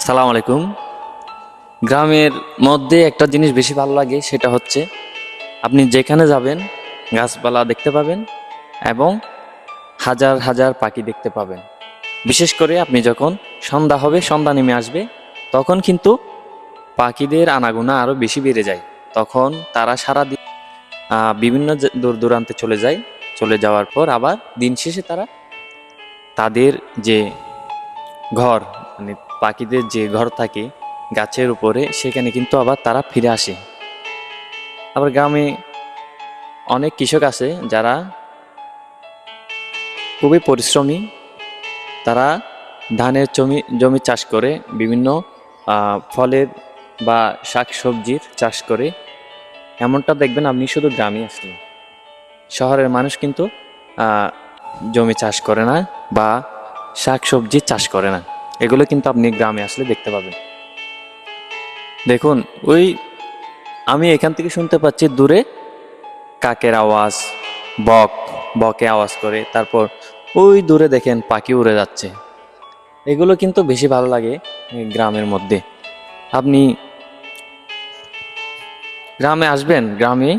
সালাম আলাইকুম। গ্রামের মধ্যে একটা জিনিস বেশি ভালো লাগে, সেটা হচ্ছে আপনি যেখানে যাবেন গাছপালা দেখতে পাবেন এবং হাজার হাজার পাখি দেখতে পাবেন। বিশেষ করে আপনি যখন সন্ধ্যা হবে, সন্ধ্যা নেমে আসবে, তখন কিন্তু পাখিদের আনাগোনা আরও বেশি বেড়ে যায়। তখন তারা সারাদিন বিভিন্ন দূর দূরান্তে চলে যায়। চলে যাওয়ার পর আবার দিন শেষে তারা তাদের যে ঘর, মানে পাখিদের যে ঘর থাকে গাছের উপরে, সেখানে কিন্তু আবার তারা ফিরে আসে। আবার গ্রামে অনেক কৃষক আছে যারা খুবই পরিশ্রমী। তারা ধানের জমি চাষ করে, বিভিন্ন ফলের বা শাক সবজির চাষ করে। এমনটা দেখবেন আপনি শুধু গ্রামে আসলে। শহরের মানুষ কিন্তু জমি চাষ করে না বা শাক সবজি চাষ করে না। এগুলো কিন্তু আপনি গ্রামে আসলে দেখতে পাবেন। দেখুন, ওই আমি এখান থেকে শুনতে পাচ্ছি দূরে কাকের আওয়াজ, বক বকে আওয়াজ করে, তারপর ওই দূরে দেখেন পাখি উড়ে যাচ্ছে। এগুলো কিন্তু বেশি ভালো লাগে এই গ্রামের মধ্যে। আপনি গ্রামে আসবেন, গ্রামে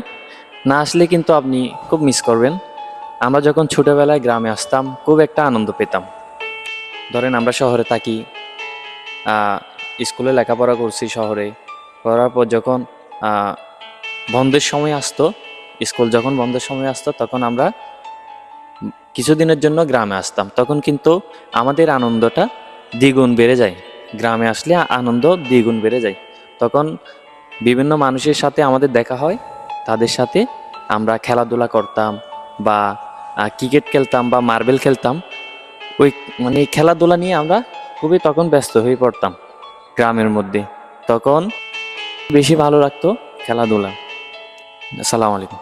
না আসলে কিন্তু আপনি খুব মিস করবেন। আমরা যখন ছোটবেলায় গ্রামে আসতাম খুব একটা আনন্দ পেতাম। ধরেন আমরা শহরে থাকি, স্কুলে লেখাপড়া করছি শহরে, করার পর যখন বন্ধের সময় আসতো, স্কুল যখন বন্ধের সময় আসতো, তখন আমরা কিছুদিনের জন্য গ্রামে আসতাম। তখন কিন্তু আমাদের আনন্দটা দ্বিগুণ বেড়ে যায়। গ্রামে আসলে আনন্দ দ্বিগুণ বেড়ে যায়। তখন বিভিন্ন মানুষের সাথে আমাদের দেখা হয়, তাদের সাথে আমরা খেলাধুলা করতাম বা ক্রিকেট খেলতাম বা মার্বেল খেলতাম। ওই মানে খেলাধুলা নিয়ে আমরা খুবই তখন ব্যস্ত হয়ে পড়তাম গ্রামের মধ্যে। তখন বেশি ভালো লাগতো খেলাধুলা। আসসালামু আলাইকুম।